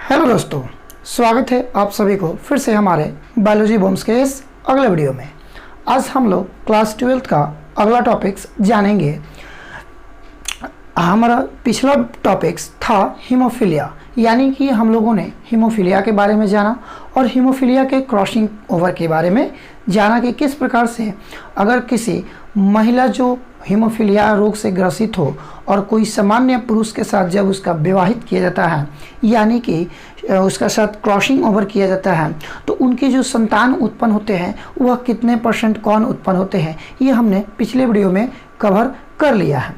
Hello दोस्तों, स्वागत है आप सभी को फिर से हमारे बायोलॉजी बॉम्ब्स के इस अगले वीडियो में। आज हम लोग क्लास 12th का अगला टॉपिक्स जानेंगे। हमारा पिछला टॉपिक्स था हीमोफीलिया, यानी कि हम लोगों ने हीमोफीलिया के बारे में जाना और हीमोफीलिया के क्रॉसिंग ओवर के बारे में जाना कि किस प्रकार से अगर किसी महिला जो हीमोफीलिया रोग से ग्रसित हो और कोई सामान्य पुरुष के साथ जब उसका विवाहित किया जाता है, यानी कि उसका साथ क्रॉसिंग ओवर किया जाता है, तो उनके जो संतान उत्पन्न होते हैं वह कितने % कौन उत्पन्न होते हैं, ये हमने पिछले वीडियो में कवर कर लिया है।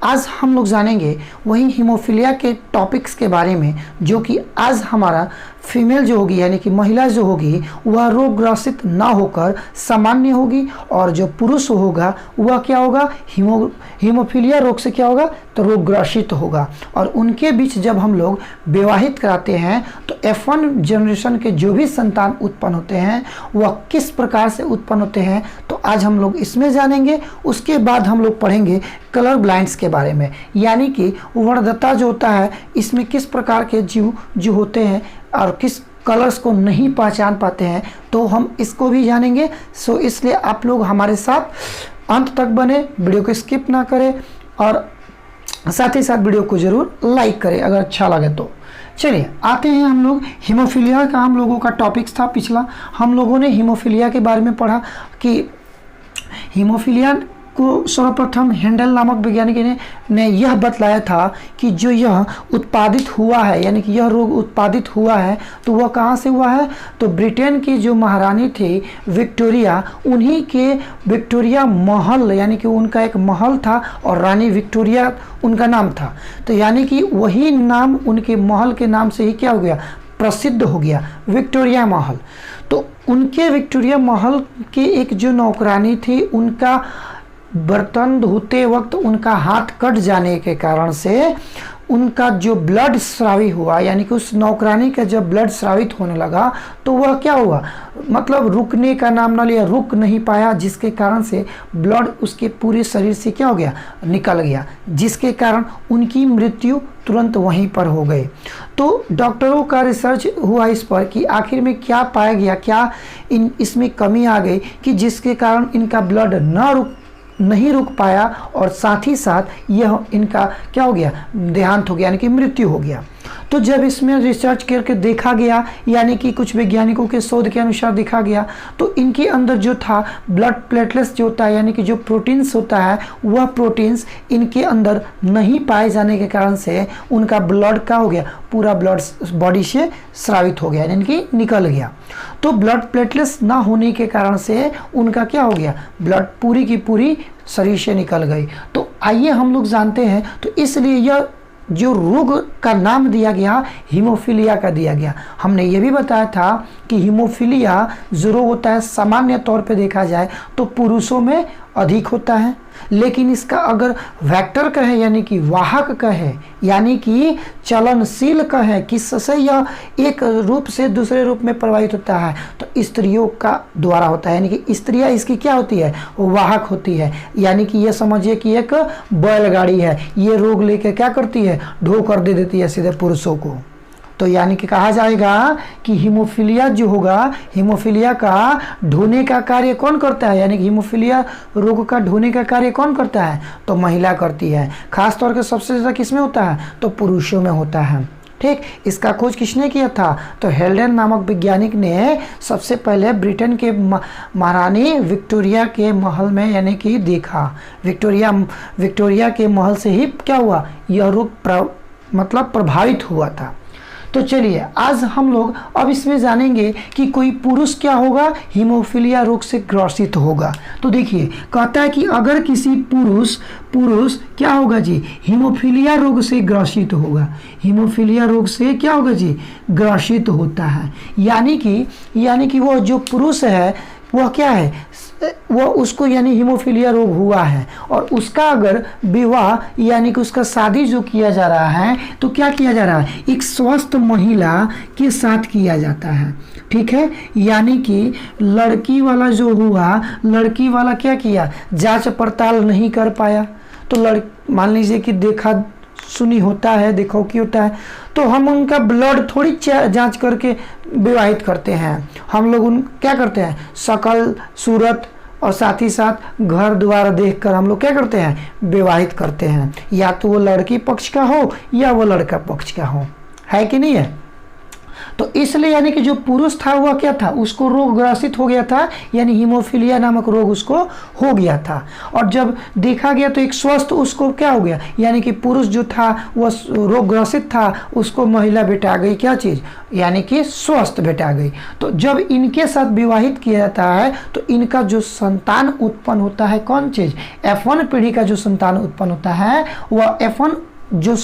आज हम लोग जानेंगे वही हीमोफीलिया के टॉपिक्स के बारे में, जो कि आज हमारा फीमेल जो होगी यानी कि महिला जो होगी वह रोग ग्रसित ना होकर सामान्य होगी, और जो पुरुष होगा वह क्या होगा, हीमोफीलिया रोग से क्या होगा तो रोग ग्रसित होगा। और उनके बीच जब हम लोग विवाहित कराते हैं तो F1 जनरेशन के जो भी संतान उत्पन्न होते हैं वह किस प्रकार से उत्पन्न होते हैं, तो आज हम लोग इसमें जानेंगे। उसके बाद हम लोग पढ़ेंगे कलर ब्लाइंड्स के बारे में, यानी कि वर्णदत्ता जो होता है इसमें किस प्रकार के जीव जो होते हैं और किस कलर्स को नहीं पहचान पाते हैं, तो हम इसको भी जानेंगे। सो इसलिए आप लोग हमारे साथ अंत तक बने, वीडियो को स्किप ना करें और साथ ही साथ वीडियो को ज़रूर लाइक करें अगर अच्छा लगे तो। चलिए आते हैं हम लोग हीमोफीलिया का। हम लोगों का टॉपिक्स था पिछला, हम लोगों ने हीमोफीलिया के बारे में पढ़ा कि हीमोफीलिया को सर्वप्रथम हेंडल नामक वैज्ञानिक ने यह बतलाया था कि जो यह उत्पादित हुआ है, यानी कि यह रोग उत्पादित हुआ है, तो वह कहाँ से हुआ है, तो ब्रिटेन की जो महारानी थी विक्टोरिया, उन्हीं के विक्टोरिया महल, यानी कि उनका एक महल था और रानी विक्टोरिया उनका नाम था, तो यानी कि वही नाम उनके महल के नाम से ही क्या हो गया, प्रसिद्ध हो गया, विक्टोरिया महल। तो उनके विक्टोरिया महल के एक जो नौकरानी थी, उनका बर्तन धोते वक्त उनका हाथ कट जाने के कारण से उनका जो ब्लड स्रावी हुआ, यानी कि उस नौकरानी का जब ब्लड स्रावित होने लगा तो वह क्या हुआ, मतलब रुकने का नाम न लिया, रुक नहीं पाया, जिसके कारण से ब्लड उसके पूरे शरीर से क्या हो गया, निकल गया, जिसके कारण उनकी मृत्यु तुरंत वहीं पर हो गई। तो डॉक्टरों का रिसर्च हुआ इस पर कि आखिर में क्या पाया गया, क्या इसमें कमी आ गई कि जिसके कारण इनका ब्लड नहीं रुक पाया और साथ ही साथ यह इनका क्या हो गया, देहांत हो गया, यानी कि मृत्यु हो गया। तो जब इसमें रिसर्च करके देखा गया, यानी कि कुछ वैज्ञानिकों के शोध के अनुसार देखा गया, तो इनके अंदर जो था ब्लड प्लेटलेट्स जो होता है, यानी कि जो प्रोटीन्स होता है, वह प्रोटीन्स इनके अंदर नहीं पाए जाने के कारण से उनका ब्लड क्या हो गया, पूरा ब्लड बॉडी से स्रावित हो गया, यानी कि निकल गया। तो ब्लड प्लेटलेट्स ना होने के कारण से उनका क्या हो गया, ब्लड पूरी की पूरी शरीर से निकल गई। तो आइए हम लोग जानते हैं, तो इसलिए यह जो रोग का नाम दिया गया हीमोफीलिया का दिया गया। हमने ये भी बताया था कि हीमोफीलिया जो रोग होता है सामान्य तौर पे देखा जाए तो पुरुषों में अधिक होता है, लेकिन इसका अगर वेक्टर कहे, यानी कि वाहक कहे, यानी कि चलनशील कहे, किससे यह एक रूप से दूसरे रूप में प्रभावित होता है, तो स्त्रियों का द्वारा होता है, यानी कि स्त्रियां इसकी क्या होती है, वाहक होती है। यानी कि ये समझिए कि एक बैलगाड़ी है, ये रोग लेके क्या करती है, ढो कर दे देती है सीधे पुरुषों को। तो यानी कि कहा जाएगा कि हीमोफीलिया जो होगा, हीमोफीलिया का ढोने का कार्य कौन करता है, यानी कि हीमोफीलिया रोग का ढोने का कार्य कौन करता है, तो महिला करती है। खास तौर पे सबसे ज़्यादा किसमें होता है, तो पुरुषों में होता है। ठीक, इसका खोज किसने किया था, तो हेल्डन नामक वैज्ञानिक ने सबसे पहले ब्रिटेन के महारानी विक्टोरिया के महल में, यानी कि देखा, विक्टोरिया के महल से ही क्या हुआ, यह रोग मतलब प्रभावित हुआ था। तो चलिए आज हम लोग अब इसमें जानेंगे कि कोई पुरुष क्या होगा, हीमोफीलिया रोग से ग्रसित होगा। तो देखिए कहता है कि अगर किसी पुरुष क्या होगा जी, हीमोफीलिया रोग से ग्रसित होगा, हीमोफीलिया रोग से क्या होगा जी, ग्रसित होता है, यानी कि वो जो पुरुष है वह क्या है, वह उसको यानी हीमोफीलिया रोग हुआ है और उसका अगर विवाह यानी कि उसका शादी जो किया जा रहा है, तो क्या किया जा रहा है, एक स्वस्थ महिला के साथ किया जाता है। ठीक है, यानी कि लड़की वाला जो हुआ, लड़की वाला क्या किया, जांच पड़ताल नहीं कर पाया, तो मान लीजिए कि देखा सुनी होता है, देखो कि होता है, तो हम उनका ब्लड थोड़ी जांच करके विवाहित करते हैं। हम लोग उन क्या करते हैं, शकल सूरत और साथ ही साथ घर द्वार देखकर हम लोग क्या करते हैं, विवाहित करते हैं, या तो वो लड़की पक्ष का हो या वो लड़का पक्ष का हो, है कि नहीं है। तो इसलिए यानी कि जो पुरुष था वह क्या था, उसको रोग ग्रसित हो गया था, यानी हीमोफीलिया नामक रोग उसको हो गया था। और जब देखा गया तो एक स्वस्थ उसको क्या हो गया, यानी कि पुरुष जो था वह रोग ग्रसित था, उसको महिला बेटा गई क्या चीज़, यानी कि स्वस्थ बेटा गई। तो जब इनके साथ विवाहित किया जाता है तो इनका जो संतान उत्पन्न होता है, कौन चीज़, F1 पीढ़ी का जो संतान उत्पन्न होता है वह F1 जो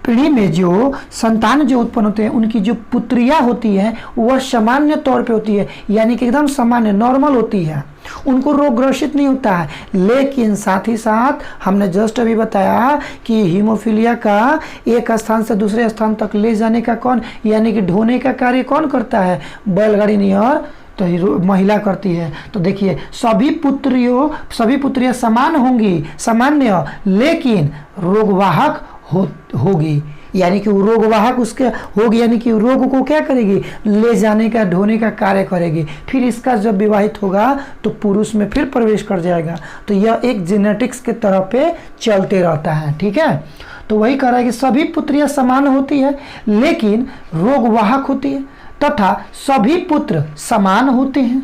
पीढ़ी में जो संतान जो उत्पन्न होते हैं उनकी जो पुत्रियां होती हैं वह सामान्य तौर पे होती है, यानी कि एकदम सामान्य नॉर्मल होती है, उनको रोग ग्रसित नहीं होता है। लेकिन साथ ही साथ हमने जस्ट अभी बताया कि हीमोफीलिया का एक स्थान से दूसरे स्थान तक ले जाने का कौन, यानी कि ढोने का कार्य कौन करता है, बैलगाड़ी नियर तो महिला करती है। तो देखिए सभी पुत्रियां समान होंगी, सामान्य, लेकिन रोगवाहक होगी, यानी कि वो रोगवाहक उसके होगी, यानी कि रोग को क्या करेगी, ले जाने का ढोने का कार्य करेगी। फिर इसका जब विवाहित होगा तो पुरुष में फिर प्रवेश कर जाएगा। तो यह एक जेनेटिक्स के तरफ पे चलते रहता है, ठीक है। तो वही कह रहा है कि सभी पुत्रियां समान होती है लेकिन रोगवाहक होती है, तथा सभी पुत्र समान होते हैं,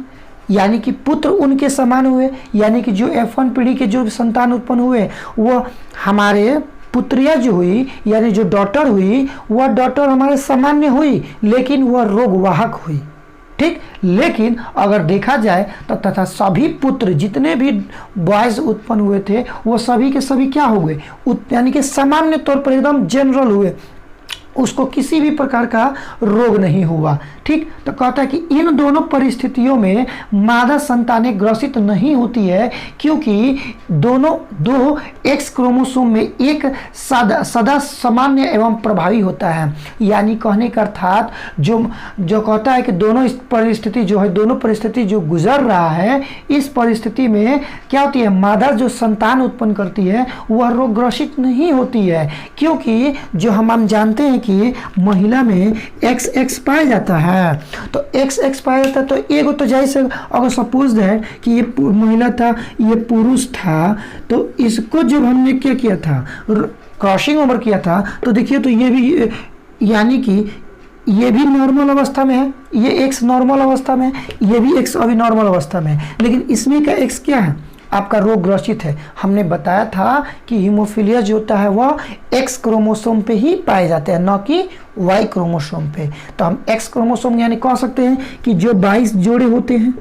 यानी कि पुत्र उनके समान हुए, यानी कि जो F1 पीढ़ी के जो संतान उत्पन्न हुए वह हमारे पुत्रियां जो हुई, यानी जो डॉटर हुई वह डॉटर हमारे सामान्य हुई, लेकिन वह रोगवाहक हुई, ठीक। लेकिन अगर देखा जाए तो तथा सभी पुत्र जितने भी बॉयज उत्पन्न हुए थे वो सभी के सभी क्या हो गए, यानी कि सामान्य तौर पर एकदम जनरल हुए, उसको किसी भी प्रकार का रोग नहीं हुआ, ठीक। तो कहता है कि इन दोनों परिस्थितियों में मादा संतानें ग्रसित नहीं होती है, क्योंकि दो एक्स क्रोमोसोम में एक सदा सामान्य एवं प्रभावी होता है। यानी कहने का अर्थात जो कहता है कि दोनों परिस्थिति जो गुजर रहा है, इस परिस्थिति में क्या होती है, मादा जो संतान उत्पन्न करती है वह रोग ग्रसित नहीं होती है, क्योंकि जो हम जानते हैं कि महिला में XX पाया जाता है। तो XX पाया जाता है तो एगो तो जैसे अगर सपोज दैट कि ये महिला था, ये पुरुष था, तो इसको जब हमने क्या किया था, क्रॉसिंग ओवर किया था, तो देखिए तो ये भी, यानी कि ये भी नॉर्मल अवस्था में है, ये X नॉर्मल अवस्था में है, ये भी X अभी नॉर्मल अवस्था में है, लेकिन इसमें का X क्या है, आपका रोग ग्रसित है। हमने बताया था कि हीमोफीलिया जो होता है वह X क्रोमोसोम पे ही पाए जाते हैं, न कि Y क्रोमोसोम पे। तो हम X क्रोमोसोम यानी कह सकते हैं कि जो 22 जोड़े होते हैं,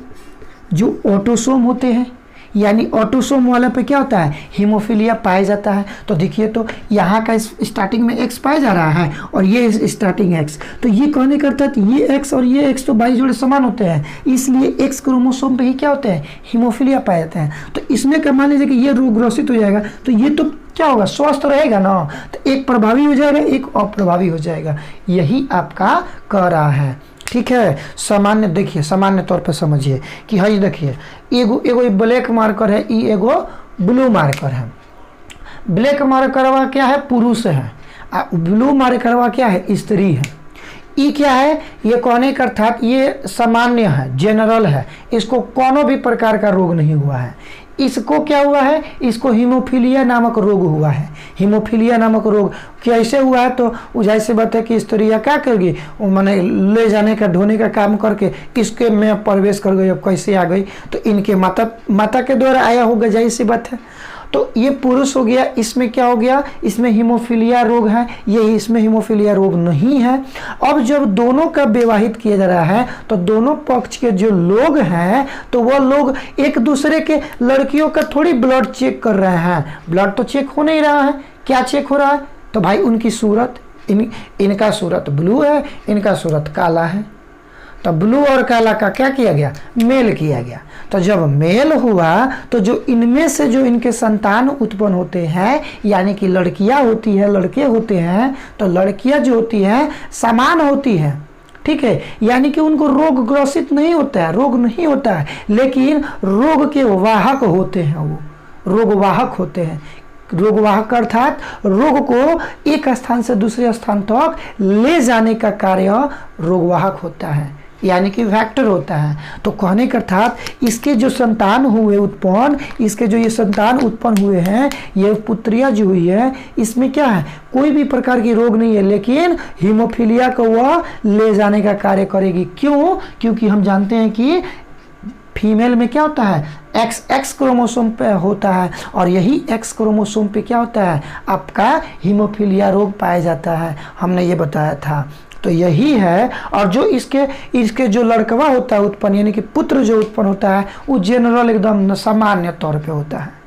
जो ऑटोसोम होते हैं, यानी ऑटोसोम वाला पे क्या होता है, हीमोफीलिया पाया जाता है। तो देखिए तो यहाँ का स्टार्टिंग में X पाया जा रहा है और ये स्टार्टिंग X, तो ये कहने का अर्थ है ये X और ये X तो 22 जोड़े समान होते हैं, इसलिए X क्रोमोसोम पे ही क्या होते हैं, हीमोफीलिया पाए जाते हैं। तो इसमें क्या मान लीजिए कि ये रोग ग्रसित हो जाएगा तो ये तो क्या होगा, स्वस्थ रहेगा ना, तो एक प्रभावी हो जाएगा, एक अप्रभावी हो जाएगा, यही आपका कह रहा है, ठीक है। सामान्य देखिए, सामान्य तौर पे समझिए कि हाँ, ये देखिए एगो ब्लैक मार्कर है, ई एगो ब्लू मार्कर है। ब्लैक मार्कर क्या है, पुरुष है, ब्लू मार्कर क्या है, स्त्री है। ई क्या है, ये कहने का अर्थात ये सामान्य है, जनरल है, इसको कोनो भी प्रकार का रोग नहीं हुआ है। इसको क्या हुआ है, इसको हीमोफीलिया नामक रोग हुआ है। हीमोफीलिया नामक रोग कैसे हुआ है, तो जैसे बात है कि स्त्रियाँ क्या करेगी, मैंने ले जाने का ढोने का काम करके किसके में प्रवेश कर गई, अब कैसे आ गई, तो इनके माता के द्वारा आया होगा, जाहिर सी बात है। तो ये पुरुष हो गया, इसमें क्या हो गया, इसमें हीमोफीलिया रोग है, ये इसमें हीमोफीलिया रोग नहीं है। अब जब दोनों का विवाहित किया जा रहा है तो दोनों पक्ष के जो लोग हैं तो वह लोग एक दूसरे के लड़कियों का थोड़ी ब्लड चेक कर रहे हैं, ब्लड तो चेक हो नहीं रहा है, क्या चेक हो रहा है, तो भाई उनकी सूरत, इनका सूरत ब्लू है, इनका सूरत काला है, तो ब्लू और काला का क्या किया गया, मेल किया गया। तो जब मेल हुआ तो जो इनमें से जो इनके संतान उत्पन्न होते हैं, यानी कि लड़कियां होती है, लड़के होते हैं, तो लड़कियां जो होती हैं समान होती हैं, ठीक है, यानी कि उनको रोग ग्रसित नहीं होता है, रोग नहीं होता है, लेकिन रोग के वाहक होते हैं, वो रोग वाहक होते हैं। रोगवाहक अर्थात रोग को एक स्थान से दूसरे स्थान तक ले जाने का कार्य रोगवाहक होता है, यानी कि वेक्टर होता है। तो कहने का अर्थात इसके जो संतान हुए उत्पन्न, इसके जो ये संतान उत्पन्न हुए हैं, ये पुत्रिया जो हुई है, इसमें क्या है, कोई भी प्रकार की रोग नहीं है, लेकिन हीमोफीलिया को वह ले जाने का कार्य करेगी। क्यों? क्योंकि हम जानते हैं कि फीमेल में क्या होता है, एक्स क्रोमोसोम पे होता है, और यही एक्स क्रोमोसोम पे क्या होता है, आपका हीमोफीलिया रोग पाया जाता है, हमने ये बताया था। तो यही है। और जो इसके जो लड़कवा होता है उत्पन्न, यानी कि पुत्र जो उत्पन्न होता है, वो जनरल एकदम सामान्य तौर पे होता है।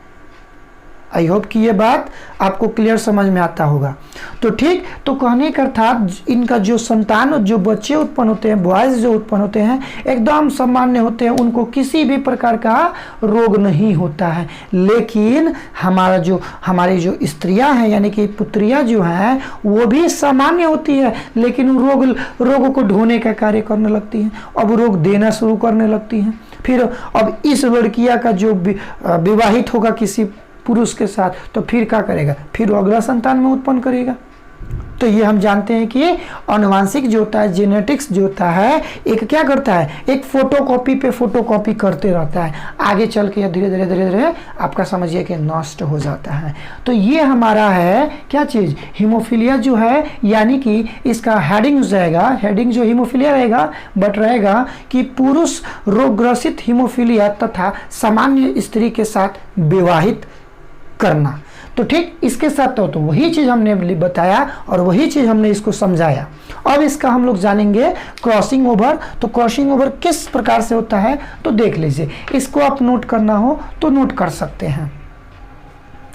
आई होप कि ये बात आपको क्लियर समझ में आता होगा। तो ठीक, तो कहने का अर्थात इनका जो संतान, जो बच्चे उत्पन्न होते हैं, बॉयज जो उत्पन्न होते हैं, एकदम सामान्य होते हैं, उनको किसी भी प्रकार का रोग नहीं होता है। लेकिन हमारी जो स्त्रियां हैं, यानी कि पुत्रियां जो हैं, वो भी सामान्य होती है, लेकिन रोगों को ढोने का कार्य करने लगती हैं, अब रोग देना शुरू करने लगती हैं। फिर अब इस लड़कियां का जो विवाहित होगा किसी पुरुष के साथ, तो फिर क्या करेगा, फिर वो अगला संतान में उत्पन्न करेगा। तो ये हम जानते हैं कि आनुवांशिक जो होता है, जेनेटिक्स जो होता है, एक क्या करता है, एक फोटोकॉपी पे फोटोकॉपी करते रहता है, आगे चल के धीरे धीरे आपका समझिए कि नष्ट हो जाता है। तो ये हमारा है क्या चीज़, हीमोफीलिया जो है, यानी कि इसका हेडिंग जाएगा, हेडिंग जो हीमोफीलिया रहेगा, बट रहेगा कि पुरुष रोगग्रसित हीमोफीलिया तथा सामान्य स्त्री के साथ विवाहित करना। तो ठीक इसके साथ तो वही चीज़ हमने बताया और वही चीज़ हमने इसको समझाया। अब इसका हम लोग जानेंगे क्रॉसिंग ओवर। तो क्रॉसिंग ओवर किस प्रकार से होता है तो देख लीजिए, इसको आप नोट करना हो तो नोट कर सकते हैं।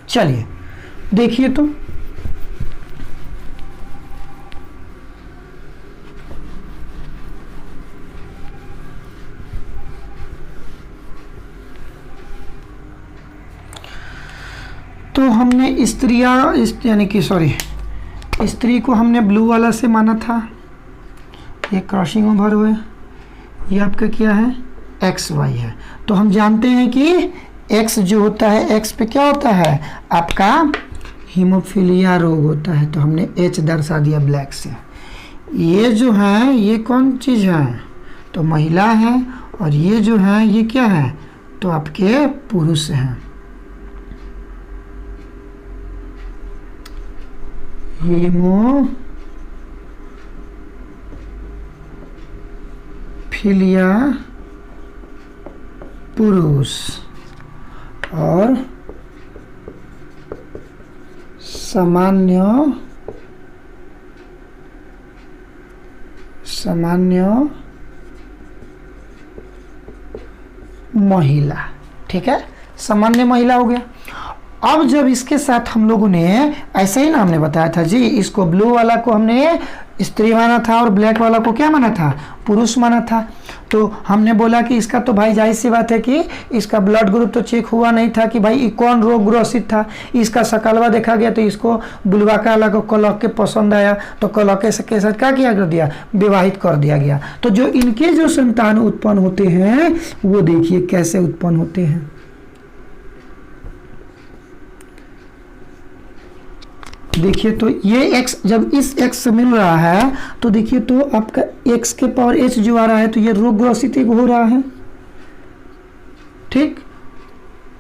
चलिए देखिए, तो हमने स्त्री को हमने ब्लू वाला से माना था, ये क्रॉसिंग ओवर हुए, ये आपका क्या है, एक्स वाई है। तो हम जानते हैं कि एक्स जो होता है, एक्स पे क्या होता है, आपका हीमोफीलिया रोग होता है। तो हमने एच दर्शा दिया ब्लैक से। ये जो है, ये कौन चीज़ है, तो महिला है, और ये जो है, ये क्या है, तो आपके पुरुष हैं। हीमोफीलिया पुरुष और सामान्य महिला। ठीक है, सामान्य महिला हो गया। अब जब इसके साथ हम लोगों ने ऐसे ही ना हमने बताया था जी, इसको ब्लू वाला को हमने स्त्री माना था और ब्लैक वाला को क्या माना था, पुरुष माना था। तो हमने बोला कि इसका तो भाई जाहिर सी बात है कि इसका ब्लड ग्रुप तो चेक हुआ नहीं था कि भाई कौन रोग ग्रसित था। इसका शकलवा देखा गया तो इसको बुलवाका वाला को कलक के पसंद आया, तो कलक के साथ क्या किया कर दिया, विवाहित कर दिया गया। तो जो इनके जो संतान उत्पन्न होते हैं वो देखिए कैसे उत्पन्न होते हैं। देखिए, तो ये x जब इस x से मिल रहा है तो देखिए, तो आपका x के पावर h जो आ रहा है, तो ये रोग ग्रसित हो रहा है। ठीक,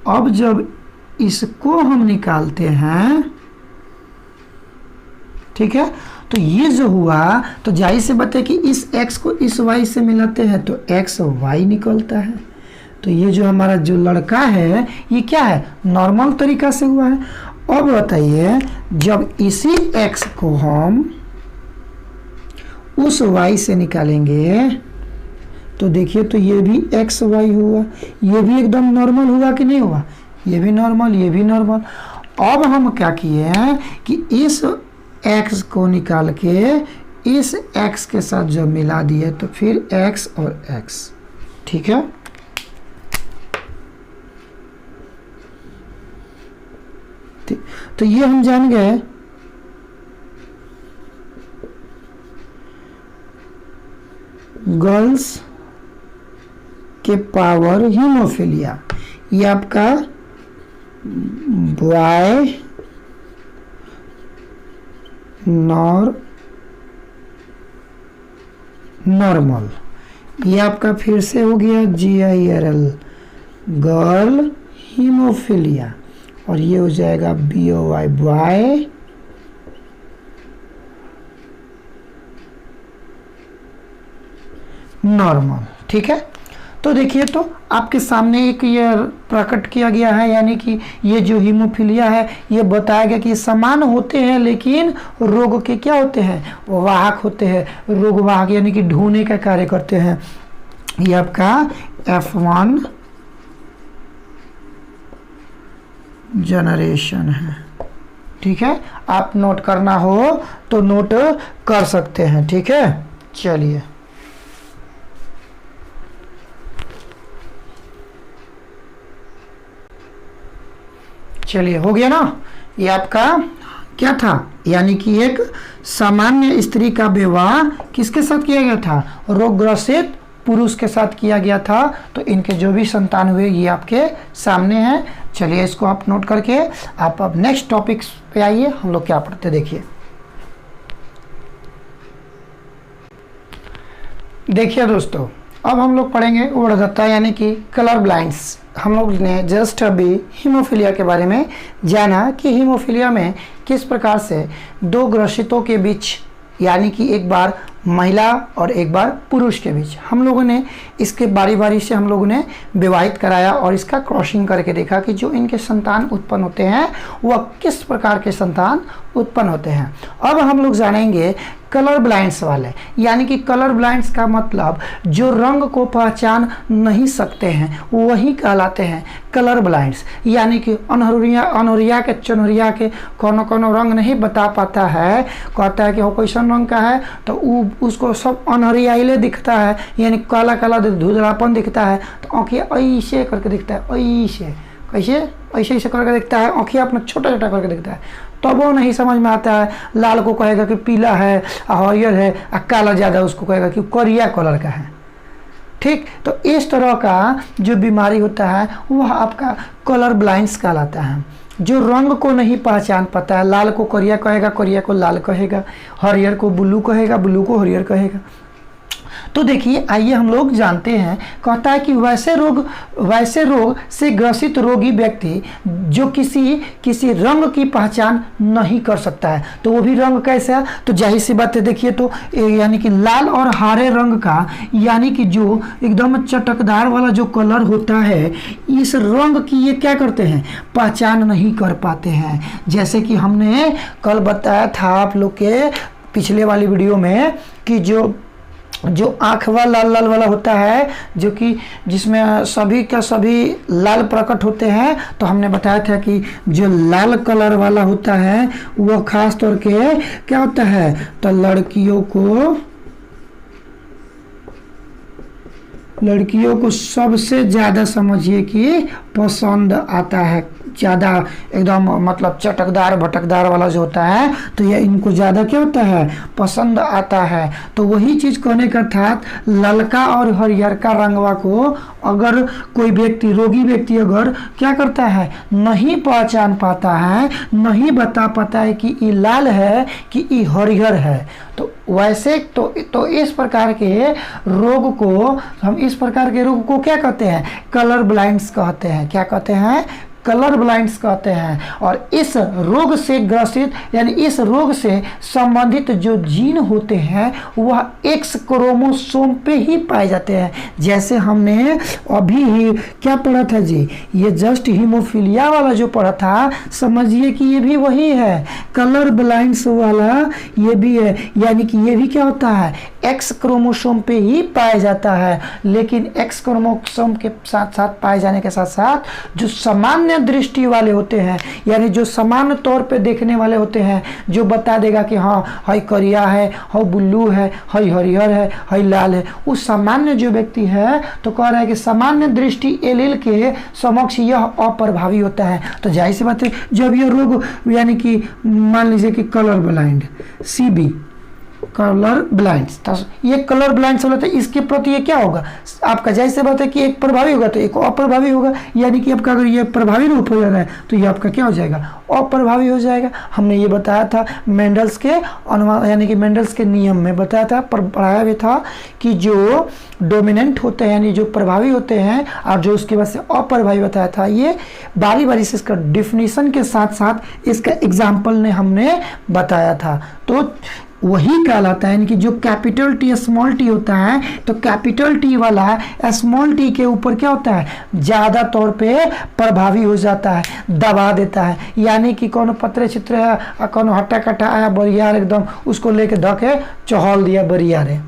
अब जब इसको हम निकालते हैं, ठीक है, तो ये जो हुआ, तो जाहिर से बात है कि इस x को इस y से मिलाते हैं तो x y निकलता है। तो ये जो हमारा जो लड़का है, ये क्या है, नॉर्मल तरीका से हुआ है। अब बताइए, जब इसी x को हम उस y से निकालेंगे तो देखिए, तो ये भी एक्स वाई हुआ, ये भी एकदम नॉर्मल हुआ कि नहीं हुआ, ये भी नॉर्मल, ये भी नॉर्मल। अब हम क्या किए हैं कि इस x को निकाल के इस x के साथ जब मिला दिए तो फिर x और x। ठीक है, तो ये हम जान गए गर्ल्स के पावर हीमोफीलिया, ये आपका बॉय नॉर्मल, ये आपका फिर से हो गया GIRL, गर्ल हीमोफीलिया, और ये हो जाएगा BOY, बॉय नॉर्मल। ठीक है, तो देखिए, तो आपके सामने एक ये प्रकट किया गया है, यानी कि ये जो हीमोफीलिया है ये बताया गया कि समान होते हैं लेकिन रोग के क्या होते हैं, वाहक होते हैं, रोग वाहक यानी कि ढोने का कार्य करते हैं। ये आपका F1 जनरेशन है। ठीक है, आप नोट करना हो तो नोट कर सकते हैं। ठीक है, चलिए, हो गया ना। ये आपका क्या था, यानी कि एक सामान्य स्त्री का विवाह किसके साथ किया गया था, रोगग्रसित पुरुष के साथ किया गया था। तो इनके जो भी संतान हुए ये आपके सामने हैं। चलिए, इसको आप नोट करके आप अब नेक्स्ट टॉपिक पे आइए, हम लोग क्या पढ़ते देखिए। देखिए दोस्तों, अब हम लोग पढ़ेंगे उड़दत्ता यानी कि कलर ब्लाइंड्स। हम लोग ने जस्ट अभी हीमोफीलिया के बारे में जाना कि हीमोफीलिया में किस प्रकार से दो ग्रसितों के बीच, यानी कि एक बार महिला और एक बार पुरुष के बीच, हम लोगों ने इसके बारी बारी से हम लोगों ने विवाहित कराया और इसका क्रॉसिंग करके देखा कि जो इनके संतान उत्पन्न होते हैं वह किस प्रकार के संतान उत्पन्न होते हैं। अब हम लोग जानेंगे कलर ब्लाइंड्स वाले, यानी कि कलर ब्लाइंड्स का मतलब जो रंग को पहचान नहीं सकते हैं वही कहलाते हैं कलर ब्लाइंड्स। यानी कि अनहरिया के चनहरिया के कोनो रंग नहीं बता पाता है, कहता है कि वो कैसन रंग का है, तो उसको सब अनहरियाइले दिखता है, यानी काला काला धुंधलापन दिखता है, तो आँखें ऐसे करके दिखता है, ऐसे कैसे ऐसे करके दिखता है, आँखें अपना छोटा छोटा करके दिखता है, तब वो नहीं समझ में आता है। लाल को कहेगा कि पीला है, हरियर है, और काला ज़्यादा उसको कहेगा कि करिया कलर का है। ठीक, तो इस तरह का जो बीमारी होता है वह आपका कलर ब्लाइंड्स कहलाता है। जो रंग को नहीं पहचान पाता है, लाल को करिया कहेगा, करिया को लाल कहेगा, हरियर को ब्लू कहेगा, ब्लू को हरियर कहेगा। तो देखिए, आइए हम लोग जानते हैं, कहता है कि वैसे रोग से ग्रसित रोगी व्यक्ति जो किसी रंग की पहचान नहीं कर सकता है, तो वो भी रंग कैसा, तो जाहिर सी बात है। देखिए, तो यानी कि लाल और हरे रंग का, यानी कि जो एकदम चटकदार वाला जो कलर होता है, इस रंग की ये क्या करते हैं, पहचान नहीं कर पाते हैं। जैसे कि हमने कल बताया था आप लोग के पिछले वाली वीडियो में कि जो आँख वाला लाल वाला होता है, जो कि जिसमें सभी का सभी लाल प्रकट होते हैं, तो हमने बताया था कि जो लाल कलर वाला होता है वह खास तौर के क्या होता है, तो लड़कियों को सबसे ज़्यादा समझिए कि पसंद आता है, ज़्यादा एकदम मतलब चटकदार भटकदार वाला जो होता है, तो ये इनको ज़्यादा क्या होता है, पसंद आता है। तो वही चीज़ कहने का अर्थात ललका और हरियर का रंगवा को अगर कोई व्यक्ति, रोगी व्यक्ति अगर क्या करता है, नहीं पहचान पाता है, नहीं बता पाता है कि ये लाल है कि ये हरियर है, तो वैसे तो इस प्रकार के रोग को क्या कहते हैं, कलर ब्लाइंड्स कहते हैं। क्या कहते हैं, कलर ब्लाइंड्स कहते हैं। और इस रोग से ग्रसित, यानी इस रोग से संबंधित जो जीन होते हैं वह एक्स क्रोमोसोम पे ही पाए जाते हैं। जैसे हमने अभी ही क्या पढ़ा था जी, ये जस्ट हीमोफीलिया वाला जो पढ़ा था, समझिए कि ये भी वही है, कलर ब्लाइंड्स वाला ये भी है। यानी कि ये भी क्या होता है, एक्स क्रोमोसोम पे ही पाया जाता है। लेकिन एक्स क्रोमोसोम के साथ साथ पाए जाने के साथ साथ जो सामान्य दृष्टि वाले होते हैं, यानी जो समान तौर पे देखने वाले होते हैं, जो बता देगा कि हाँ हई करिया है, हई ब्लू है, हई हरिहर है, हई लाल है, उस सामान्य जो व्यक्ति है, तो कह रहा है कि सामान्य दृष्टि एलील के समक्ष यह अप्रभावी होता है। तो जाहिर सी बात है, जब यह रोग, यानी कि मान लीजिए कि colour blind CB, colour blinds. तो ये कलर ब्लाइंड्स वाला, तो इसके प्रति ये क्या होगा आपका, जैसे बात है कि एक प्रभावी होगा तो एक अप्रभावी होगा, यानी कि आपका अगर ये प्रभावी रूप हो जा रहा है तो ये आपका क्या हो जाएगा, अप्रभावी हो जाएगा। हमने ये बताया था मेंडल्स के अनुमान, यानी कि मेंडल्स के नियम में बताया था, पढ़ाया भी था कि जो डोमिनेंट होते हैं यानी जो प्रभावी होते हैं और जो उसके बाद से अप्रभावी बताया था। ये बारी बारी से इसका डिफिनीशन के साथ साथ इसका एग्जाम्पल ने हमने बताया था। तो वही कहलाता है कि जो कैपिटल टी स्मॉल टी होता है, तो कैपिटल टी वाला स्मॉल टी के ऊपर क्या होता है, ज़्यादा तौर पे प्रभावी हो जाता है, दबा देता है। यानी कि कौन पत्रे चित्र है, कौन हट्टा कट्टा आया बरियार एकदम उसको लेके धके चहल दिया बरियारे,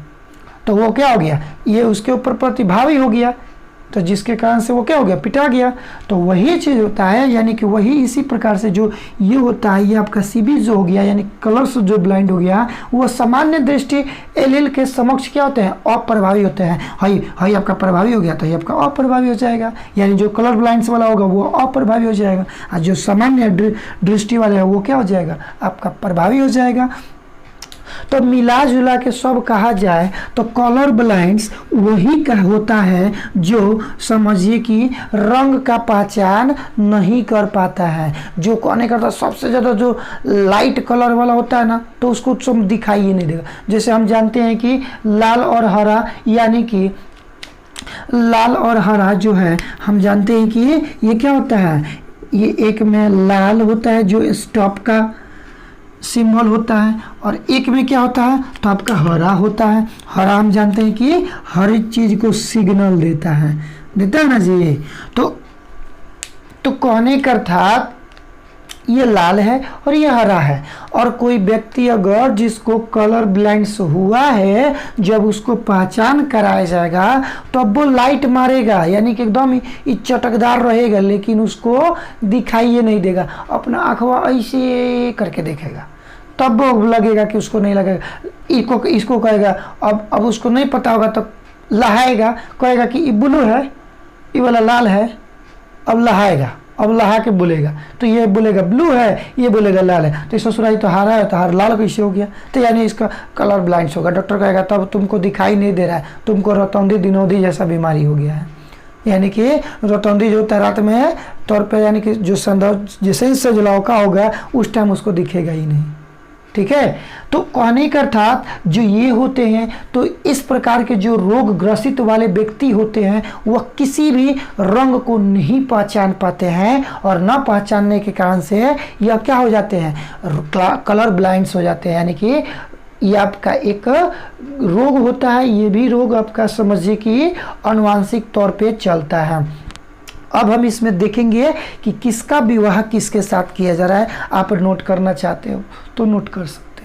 तो वो क्या हो गया, ये उसके ऊपर प्रतिभावी हो गया, तो जिसके कारण से वो क्या हो गया, पिटा गया। तो वही चीज़ होता है, यानी कि वही इसी प्रकार से जो ये होता है, ये आपका सीबी जो हो गया यानी कलर्स जो ब्लाइंड हो गया, वो सामान्य दृष्टि एलील के समक्ष क्या होते हैं, अप्रभावी होते हैं। हाई आपका प्रभावी हो गया तो ये आपका अप्रभावी हो जाएगा, यानी जो कलर ब्लाइंड्स वाला होगा वो अप्रभावी हो जाएगा, और जो सामान्य दृष्टि वाले है वो क्या हो जाएगा, आपका प्रभावी हो जाएगा। तो मिला जुला के सब कहा जाए तो कलर ब्लाइंड्स वही का होता है जो समझिए कि रंग का पहचान नहीं कर पाता है, जो नहीं करता। सबसे ज़्यादा जो लाइट कलर वाला होता है ना, तो उसको सब दिखाई ही नहीं देगा। जैसे हम जानते हैं कि लाल और हरा, यानी कि लाल और हरा जो है हम जानते हैं कि ये क्या होता है, ये एक में लाल होता है जो स्टॉप का सिंबल होता है, और एक में क्या होता है, तो आपका हरा होता है। हरा हम जानते हैं कि हर एक चीज़ को सिग्नल देता है ना जी। तो कहने का अर्थात ये लाल है और ये हरा है, और कोई व्यक्ति अगर जिसको कलर ब्लाइंड्स हुआ है, जब उसको पहचान कराया जाएगा तो अब वो लाइट मारेगा, यानी कि एकदम ही चटकदार रहेगा, लेकिन उसको दिखाई नहीं देगा, अपना आँखवा ऐसे करके देखेगा, तब वो लगेगा कि उसको नहीं लगेगा। इसको कहेगा, अब उसको नहीं पता होगा तो लहाएगा, कहेगा कि ये ब्लू है, ये वाला लाल है, अब लहाएगा, अब लहा के बोलेगा, तो ये बोलेगा ब्लू है, ये बोलेगा लाल है, तो ससुराई तो हरा है, तो हर लाल कैसे हो गया, तो यानी इसका कलर ब्लाइंड्स होगा। डॉक्टर कहेगा तब तुमको दिखाई नहीं दे रहा है, तुमको रतौंधी दिनौधी जैसा बीमारी हो गया है। यानी कि रतौंधी जो होता है रात में तौर पर, यानी कि जो संदर्भ जैसे से जो लौका होगा उस टाइम उसको दिखेगा ही नहीं, ठीक है। तो कहने का अर्थात जो ये होते हैं, तो इस प्रकार के जो रोग ग्रसित वाले व्यक्ति होते हैं वह किसी भी रंग को नहीं पहचान पाते हैं, और न पहचानने के कारण से यह क्या हो जाते हैं, कलर ब्लाइंड्स हो जाते हैं। यानी कि ये आपका एक रोग होता है, ये भी रोग आपका समझिए कि आनुवांशिक तौर पे चलता है। अब हम इसमें देखेंगे कि किसका विवाह किसके साथ किया जा रहा है। आप नोट करना चाहते हो तो नोट कर सकते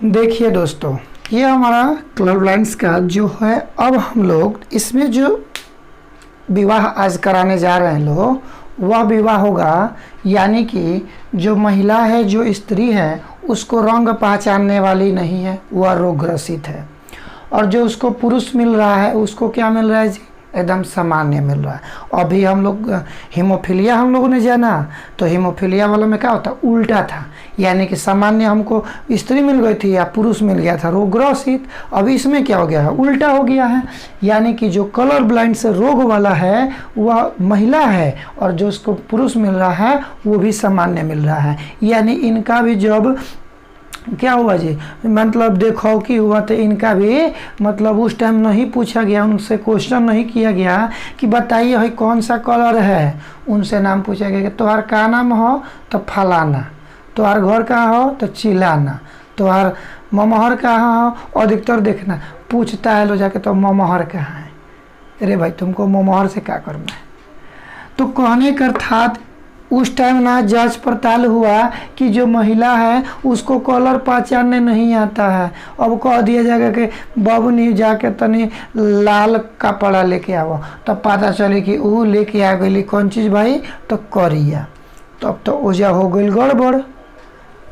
हो। देखिए दोस्तों, ये हमारा कलर ब्लाइंड्स का जो है, अब हम लोग इसमें जो विवाह आज कराने जा रहे हैं लोग, वह विवाह होगा, यानी कि जो महिला है, जो स्त्री है, उसको रंग पहचानने वाली नहीं है, वह रोगग्रसित है, और जो उसको पुरुष मिल रहा है उसको क्या मिल रहा है जी, एकदम सामान्य मिल रहा है। अभी हम लोग हीमोफीलिया हम लोगों ने जाना, तो हीमोफीलिया वालों में क्या होता, उल्टा था, यानी कि सामान्य हमको स्त्री मिल गई थी या पुरुष मिल गया था रोगग्रसित। अभी इसमें क्या हो गया है, उल्टा हो गया है, यानी कि जो कलर ब्लाइंड से रोग वाला है वह महिला है, और जो उसको पुरुष मिल रहा है वो भी सामान्य मिल रहा है। यानी इनका भी जब क्या हुआ जी, मतलब देखो कि हुआ, तो इनका भी मतलब उस टाइम नहीं पूछा गया, उनसे क्वेश्चन नहीं किया गया कि बताइए भाई कौन सा कलर है। उनसे नाम पूछा गया कि तुम्हारा क्या नाम हो, तो फलाना, तुम्हार घर कहाँ हो, तो चिलाना, तुम्हार ममहर कहाँ हो, अधिकतर देखना पूछता है लो जाके, तो ममहर कहाँ है, अरे भाई तुमको ममहर से क्या करना है। तो कहने का अर्थात उस टाइम ना जांच पड़ताल हुआ कि जो महिला है उसको कलर पहचानने नहीं आता है। अब कह दिया जाएगा कि बबनी जाके तनी लाल कपड़ा लेके आओ, तो पता चले कि वो लेके आ गई कौन चीज़ भाई, तो करिया, तब तो ओजा हो गई गड़बड़।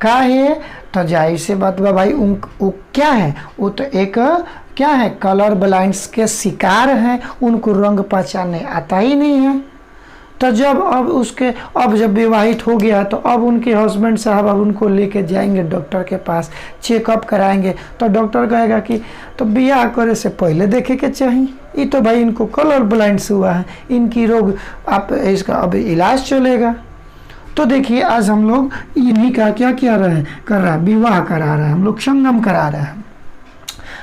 का है तो जाहिर से बात बा भाई, वो क्या है, वो तो एक क्या है, कलर ब्लाइंड्स के शिकार हैं, उनको रंग पहचानने आता ही नहीं है। तो जब विवाहित हो गया तो अब उनके हस्बैंड साहब अब उनको लेके जाएंगे डॉक्टर के पास, चेकअप कराएंगे। तो डॉक्टर कहेगा कि तो ब्याह करे से पहले देखे के चाहिए, ये तो भाई इनको कलर ब्लाइंड्स हुआ है, इनकी रोग आप इसका अब इलाज चलेगा। तो देखिए आज हम लोग इन्हीं का क्या कर रहा है, विवाह करा रहे हैं, हम लोग संगम करा रहे हैं।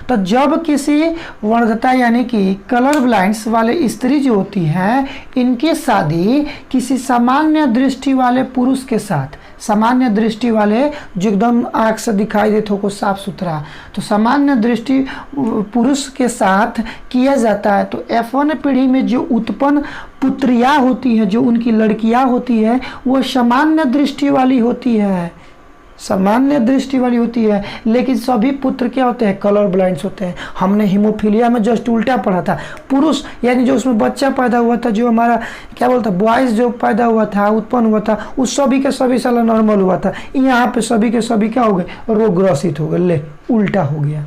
तो जब किसी वंध्यता यानी कि कलर ब्लाइंड्स वाले स्त्री जो होती हैं, इनकी शादी किसी सामान्य दृष्टि वाले पुरुष के साथ, सामान्य दृष्टि वाले जो एकदम आँख से दिखाई देते हो साफ सुथरा, तो सामान्य दृष्टि पुरुष के साथ किया जाता है। तो F1 पीढ़ी में जो उत्पन्न पुत्रियाँ होती हैं, जो उनकी लड़कियाँ होती है, वो सामान्य दृष्टि वाली होती है, सामान्य दृष्टि वाली होती है। लेकिन सभी पुत्र क्या होते हैं, कलर ब्लाइंड्स होते हैं। हमने हीमोफीलिया में जस्ट उल्टा पढ़ा था। पुरुष यानी जो उसमें बच्चा पैदा हुआ था, जो हमारा क्या बोलता बॉयज़ जो पैदा हुआ था, उत्पन्न हुआ था, उस सभी के सभी साला नॉर्मल हुआ था। यहाँ पे सभी के सभी क्या हो गए, रोगग्रसित हो गए, ले उल्टा हो गया।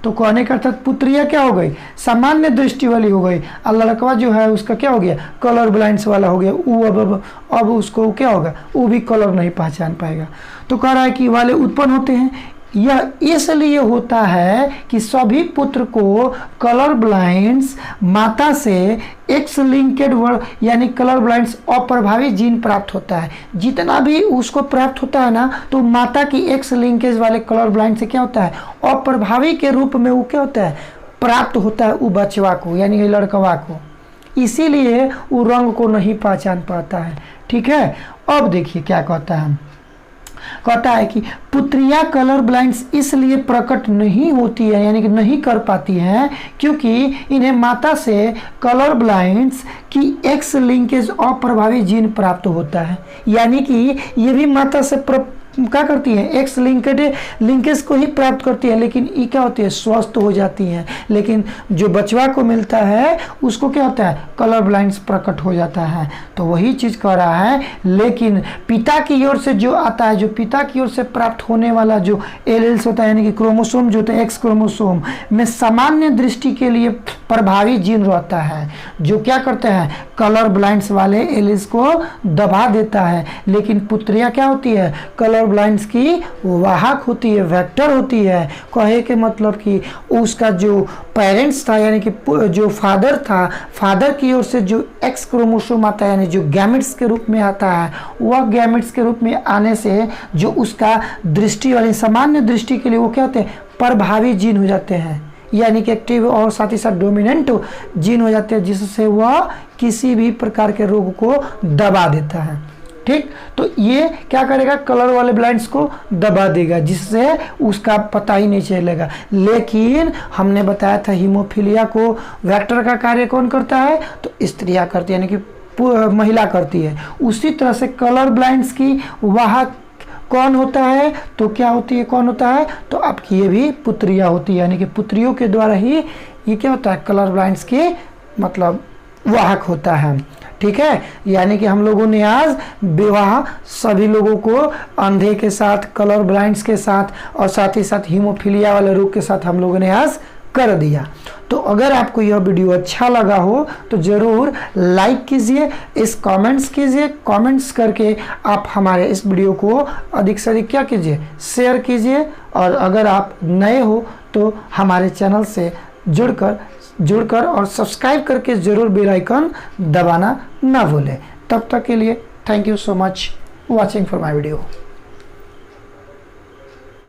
तो कहने का अर्थात पुत्रिया क्या हो गई, सामान्य दृष्टि वाली हो गई, और लड़का जो है उसका क्या हो गया, कलर ब्लाइंड्स वाला हो गया। वो अब उसको क्या होगा, वो भी कलर नहीं पहचान पाएगा। तो कह रहा है कि वाले उत्पन्न होते हैं। यह इसलिए होता है कि सभी पुत्र को कलर ब्लाइंड्स माता से एक्स लिंकेड यानी कलर ब्लाइंड्स अप्रभावी जीन प्राप्त होता है। जितना भी उसको प्राप्त होता है ना, तो माता की एक्स लिंकेज वाले कलर ब्लाइंड से क्या होता है, अप्रभावी के रूप में वो क्या होता है, प्राप्त होता है वो बचवा को यानी लड़कवा को। इसीलिए वो रंग को नहीं पहचान पाता है। ठीक है, अब देखिए क्या कहता है, कहता है कि पुत्रियां कलर ब्लाइंड्स इसलिए प्रकट नहीं होती है यानी कि नहीं कर पाती हैं क्योंकि इन्हें माता से कलर ब्लाइंड्स की एक्स लिंकेज अप्रभावी जीन प्राप्त होता है। यानी कि ये भी माता से क्या करती है, एक्स लिंकेज को ही प्राप्त करती है, लेकिन ये क्या होती है, स्वस्थ हो जाती हैं। लेकिन जो बचवा को मिलता है उसको क्या होता है, कलर ब्लाइंड्स प्रकट हो जाता है। तो वही चीज़ कह रहा है। लेकिन पिता की ओर से जो आता है, जो पिता की ओर से प्राप्त होने वाला जो एलील्स होता है यानी कि क्रोमोसोम जो होता है, एक्स क्रोमोसोम में सामान्य दृष्टि के लिए प्रभावी जीन रहता है, जो क्या करते हैं, कलर ब्लाइंड्स वाले एलील्स को दबा देता है। लेकिन पुत्रिया क्या होती है, कलर ब्लाइंड्स की वाहक होती है, वेक्टर होती है। कहे के मतलब कि उसका जो पेरेंट्स था यानी कि जो फादर था, फादर की ओर से जो एक्स क्रोमोसोम आता है यानी जो गैमेट्स के रूप में आता है, वह गैमेट्स के रूप में आने से जो उसका दृष्टि वाली सामान्य दृष्टि के लिए वो क्या होते हैं, प्रभावी जीन हो जाते हैं यानी कि एक्टिव और साथ ही साथ डोमिनेंट जीन हो जाते हैं, जिससे वह किसी भी प्रकार के रोग को दबा देता है। ठीक, तो ये क्या करेगा, कलर वाले ब्लाइंड्स को दबा देगा, जिससे उसका पता ही नहीं चलेगा। लेकिन हमने बताया था हीमोफीलिया को वेक्टर का कार्य कौन करता है, तो स्त्रियां करती है यानी कि महिला करती है। उसी तरह से कलर ब्लाइंड्स की वाहक कौन होता है, तो क्या होती है, कौन होता है, तो आपकी ये भी पुत्रियां होती है यानी कि पुत्रियों के द्वारा ही ये क्या होता है, कलर ब्लाइंड्स के मतलब वाहक होता है। ठीक है, यानी कि हम लोगों ने आज विवाह सभी लोगों को अंधे के साथ, कलर ब्लाइंड्स के साथ और साथ ही साथ हीमोफीलिया वाले रोग के साथ हम लोगों ने आज कर दिया। तो अगर आपको यह वीडियो अच्छा लगा हो तो ज़रूर लाइक कीजिए, इस कमेंट्स कीजिए, कमेंट्स करके आप हमारे इस वीडियो को अधिक से अधिक क्या कीजिए, शेयर कीजिए। और अगर आप नए हो तो हमारे चैनल से जुड़कर और सब्सक्राइब करके ज़रूर बेल आइकन दबाना ना भूलें। तब तक के लिए thank you so much watching for my video.